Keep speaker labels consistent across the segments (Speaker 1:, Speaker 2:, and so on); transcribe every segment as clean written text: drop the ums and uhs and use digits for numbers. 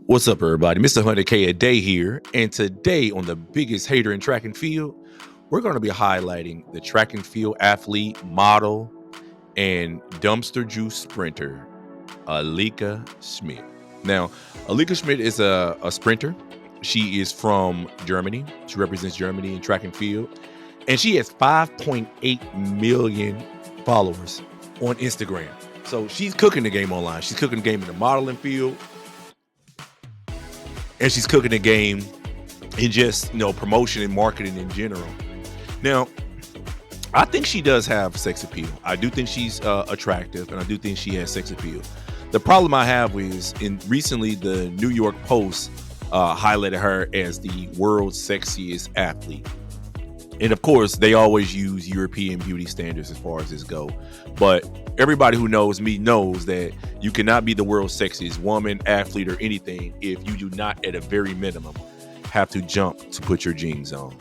Speaker 1: What's up, everybody? Mr. 100K a day here. And today, on the biggest hater in track and field, we're going to be highlighting the track and field athlete, model, and dumpster juice sprinter, Alica Schmidt. Now, Alica Schmidt is a sprinter. She is from Germany. She represents Germany in track and field. And she has 5.8 million followers on Instagram. So she's cooking the game online. She's cooking the game in the modeling field. And she's cooking the game in just promotion and marketing in general. Now, I think she does have sex appeal. I do think she's attractive, and I do think she has sex appeal. The problem I have is recently the New York Post highlighted her as the world's sexiest athlete. And of course, they always use European beauty standards as far as this go. But everybody who knows me knows that you cannot be the world's sexiest woman, athlete, or anything if you do not, at a very minimum, have to jump to put your jeans on.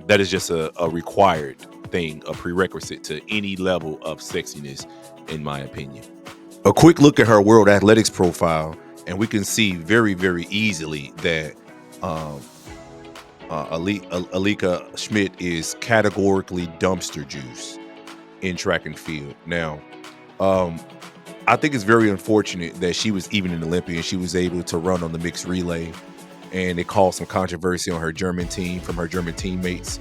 Speaker 1: That is just a required thing, a prerequisite to any level of sexiness, in my opinion. A quick look at her World Athletics profile, and we can see very, very easily that Alica Schmidt is categorically dumpster juice in track and field. Now, I think it's very unfortunate that she was even an Olympian. She was able to run on the mixed relay, and it caused some controversy on her German team from her German teammates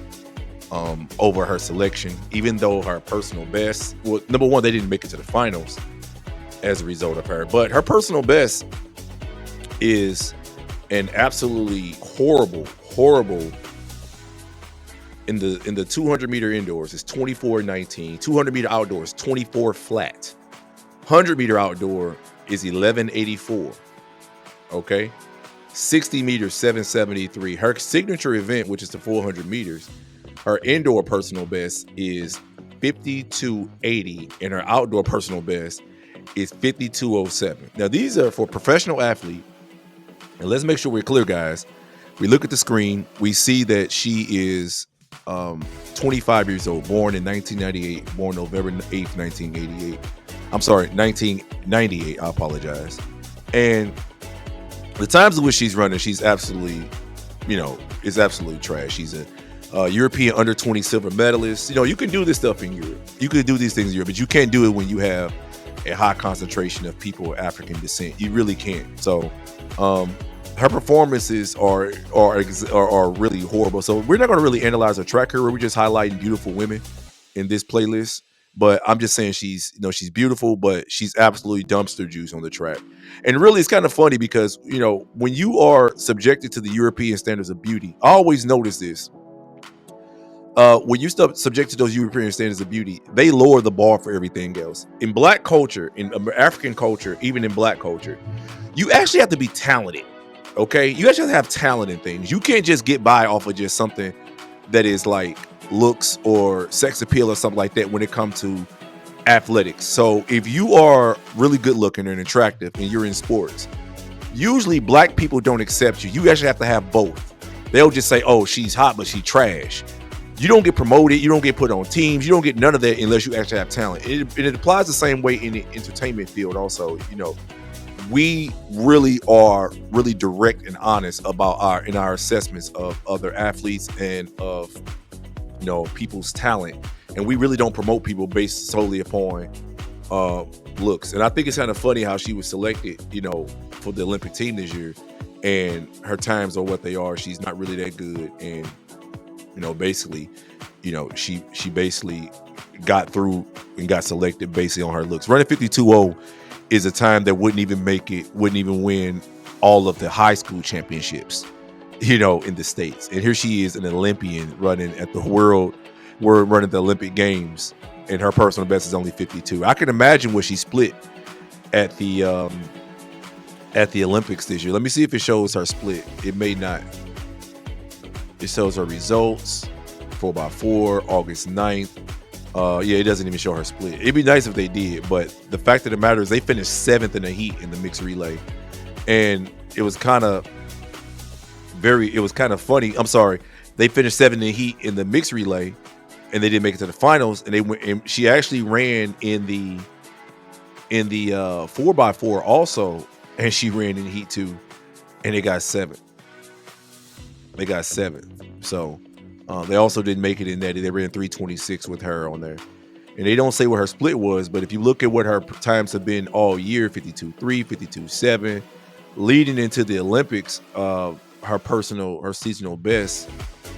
Speaker 1: over her selection, even though her personal best, well, number one, they didn't make it to the finals as a result of her, but her personal best is an absolutely horrible in the 200 meter indoors is 24:19, 200 meter outdoors 24 flat, 100 meter outdoor is 11:84. Okay, 60 meters 7:73. Her signature event, which is the 400 meters, her indoor personal best is 52:80, and her outdoor personal best is 52:07. Now these are for professional athlete, and let's make sure we're clear, guys. We look at the screen, we see that she is 25 years old, born in 1998, born November 8th, 1988. I'm sorry, 1998. I apologize. And the times in which she's running, she's absolutely, is absolutely trash. She's a European under 20 silver medalist. You can do this stuff in Europe. You can do these things in Europe, but you can't do it when you have a high concentration of people of African descent. You really can't. So, her performances are really horrible. So we're not going to really analyze her track career. We're just highlighting beautiful women in this playlist. But I'm just saying she's beautiful, but she's absolutely dumpster juice on the track. And really, it's kind of funny because, when you are subjected to the European standards of beauty, I always notice this. When you subject to those European standards of beauty, they lower the bar for everything else. In Black culture, in African culture, even in Black culture, you actually have to be talented. Okay, you actually have talent in things. You can't just get by off of just something that is like looks or sex appeal or something like that when it comes to athletics. So if you are really good looking and attractive and you're in sports, usually Black people don't accept you. You actually have to have both. They'll just say, oh, she's hot, but she's trash. You don't get promoted. You don't get put on teams. You don't get none of that unless you actually have talent. It applies the same way in the entertainment field also. We really are really direct and honest about our assessments of other athletes and of people's talent, and we really don't promote people based solely upon looks. And I think it's kind of funny how she was selected for the Olympic team this year, and her times are what they are. She's not really that good, and basically she basically got through and got selected basically on her looks. Running 52:0 is a time that wouldn't even win all of the high school championships, in the States. And here she is, an Olympian running at the running the Olympic Games, and her personal best is only 52. I can imagine what she split at the Olympics this year. Let me see if it shows her split. It may not. It shows her results, 4x4, August 9th. It doesn't even show her split. It'd be nice if they did, but the fact of the matter is they finished 7th in the heat in the mixed relay, and it was kind of funny. I'm sorry, they finished 7th in the heat in the mixed relay, and they didn't make it to the finals. And they went. And she actually ran in the 4x4 also, and she ran in heat too. and they got 7th. They got 7th. So they also didn't make it in that. They ran 3:26 with her on there. And they don't say what her split was, but if you look at what her times have been all year, 52.3, 52.7, leading into the Olympics, her seasonal best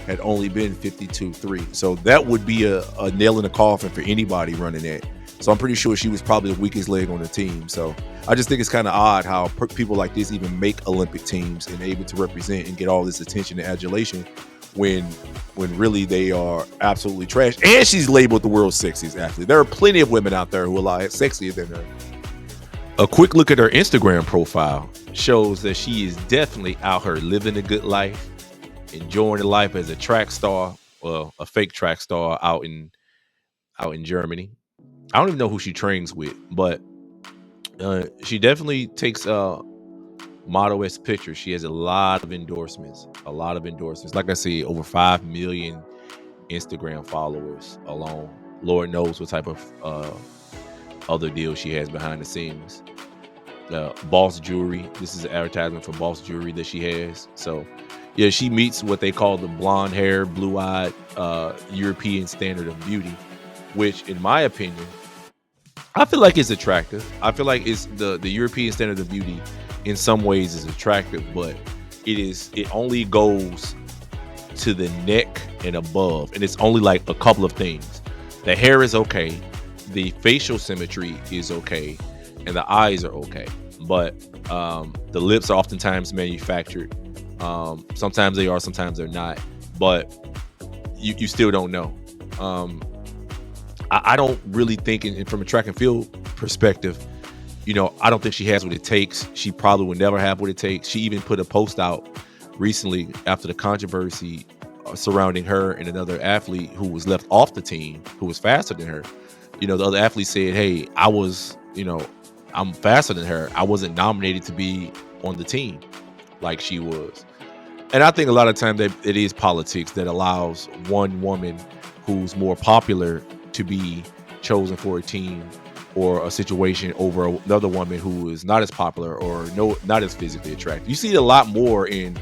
Speaker 1: had only been 52.3. So that would be a nail in the coffin for anybody running that. So I'm pretty sure she was probably the weakest leg on the team. So I just think it's kind of odd how people like this even make Olympic teams and able to represent and get all this attention and adulation when really they are absolutely trash. And she's labeled the world's sexiest athlete. There are plenty of women out there who are a lot sexier than her. A quick look at her Instagram profile shows that she is definitely out here living a good life, enjoying the life as a track star, well, a fake track star out in Germany. I don't even know who she trains with, but she definitely takes model-esque pictures. She has a lot of endorsements. Like I said, over 5 million Instagram followers alone. Lord knows what type of other deals she has behind the scenes. Boss Jewelry. This is an advertisement for Boss Jewelry that she has. So, yeah, she meets what they call the blonde hair, blue-eyed European standard of beauty, which, in my opinion, I feel like it's attractive. I feel like it's the European standard of beauty in some ways is attractive, but it only goes to the neck and above, and it's only like a couple of things. The hair is okay, the facial symmetry is okay, and the eyes are okay, but the lips are oftentimes manufactured. Sometimes they are, sometimes they're not, but you still don't know. I don't really think, from a track and field perspective, I don't think she has what it takes. She probably would never have what it takes. She even put a post out recently after the controversy surrounding her and another athlete who was left off the team, who was faster than her. The other athlete said, hey, I'm faster than her. I wasn't nominated to be on the team like she was. And I think a lot of times that it is politics that allows one woman who's more popular to be chosen for a team or a situation over another woman who is not as popular or not as physically attractive. You see it a lot more in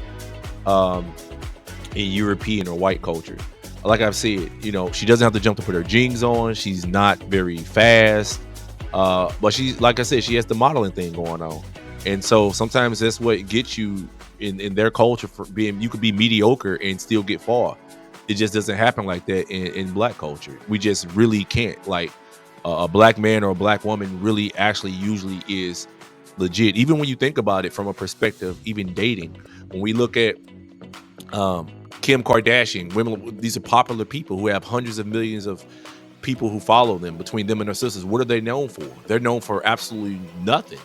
Speaker 1: European or white culture. Like I've said, she doesn't have to jump to put her jeans on. She's not very fast, but she's, like I said, she has the modeling thing going on, and so sometimes that's what gets you in their culture for being. You could be mediocre and still get far. It just doesn't happen like that in black culture. We just really can't. Like a black man or a black woman really actually usually is legit. Even when you think about it from a perspective, even dating, when we look at Kim Kardashian, women, these are popular people who have hundreds of millions of people who follow them between them and their sisters. What are they known for? They're known for absolutely nothing.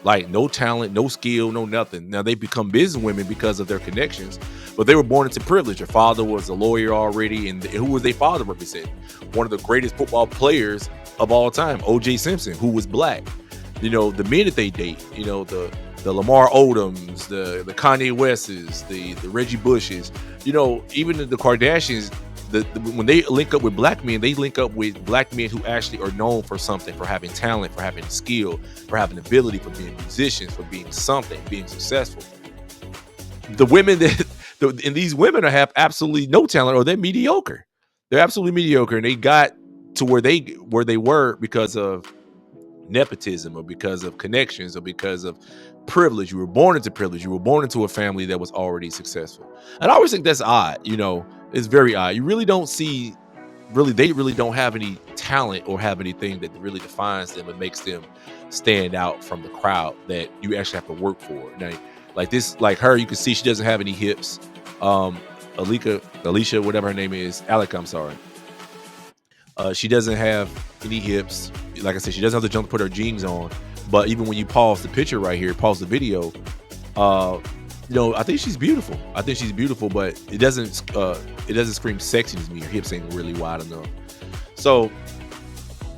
Speaker 1: Like no talent, no skill, no nothing. Now they become business women because of their connections, but they were born into privilege. Their father was a lawyer already, and who was their father represent? One of the greatest football players of all time, O.J. Simpson, who was black. The men that they date, the Lamar Odoms, the Kanye Wests, the Reggie Bushes, even the Kardashians. When they link up with black men, they link up with black men who actually are known for something, for having talent, for having skill, for having ability, for being musicians, for being something, being successful. The women and these women have absolutely no talent, or they're mediocre. They're absolutely mediocre, and they got to where they were because of nepotism, or because of connections, or because of privilege. You were born into privilege. You were born into a family that was already successful. And I always think that's odd. It's very odd. You really don't see, they really don't have any talent or have anything that really defines them and makes them stand out from the crowd that you actually have to work for. Now, like her, you can see she doesn't have any hips. Alicia, whatever her name is, Alica, I'm sorry. She doesn't have any hips. Like I said, she doesn't have to jump to put her jeans on. But even when you pause the picture right here, pause the video, I think she's beautiful. But it doesn't scream sexy to me. Her hips ain't really wide enough. So,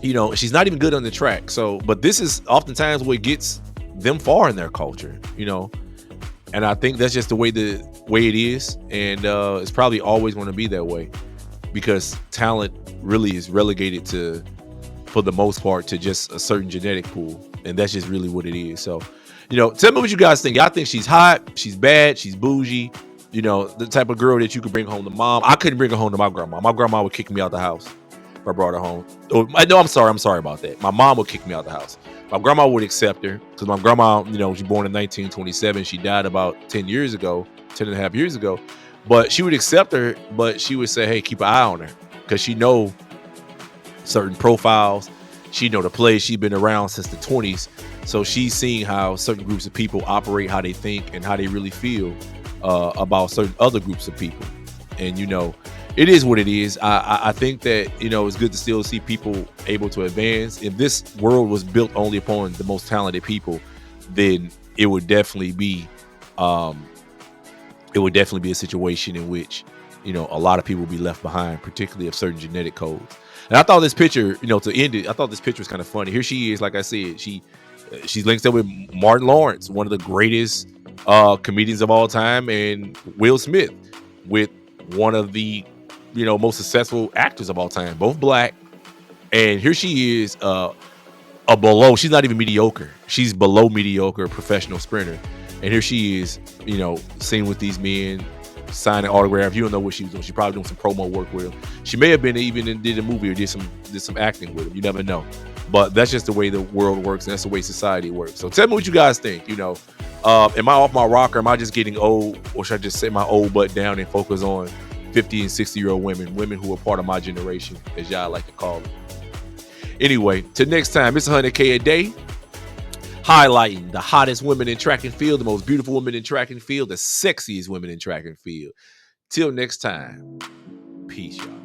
Speaker 1: she's not even good on the track. So, but this is oftentimes what gets them far in their culture, and I think that's just the way it is, and it's probably always going to be that way, because talent really is relegated to, for the most part, to just a certain genetic pool, and that's just really what it is. So Tell me what you guys think. Y'all think she's hot, she's bad, she's bougie, the type of girl that you could bring home to mom. I couldn't bring her home to my grandma. My grandma would kick me out the house if I brought her home. Oh, no, I'm sorry about that. My mom would kick me out the house. My grandma would accept her because my grandma, she born in 1927. She died about 10 and a half years ago. But she would accept her, but she would say, hey, keep an eye on her because she know certain profiles. She know the place. She's been around since the 20s. So she's seeing how certain groups of people operate, how they think, and how they really feel about certain other groups of people. And, it is what it is. I think that, it's good to still see people able to advance. If this world was built only upon the most talented people, then it would definitely be a situation in which, a lot of people would be left behind, particularly of certain genetic codes. And I thought this picture, to end it, I thought this picture was kind of funny. Here she is, like I said, she's linked up with Martin Lawrence, one of the greatest comedians of all time, and Will Smith, with one of the most successful actors of all time, both black. And here she is, she's not even mediocre. She's below mediocre professional sprinter. And here she is, seen with these men, signing autographs. You don't know what she was doing. She probably doing some promo work with him. She may have been even did a movie or did some acting with him. You never know. But that's just the way the world works, and that's the way society works. So tell me what you guys think. Am I off my rocker? Am I just getting old, or should I just set my old butt down and focus on 50 and 60-year-old women who are part of my generation, as y'all like to call it? Anyway, till next time, it's 100K a day, highlighting the hottest women in track and field, the most beautiful women in track and field, the sexiest women in track and field. Till next time, peace, y'all.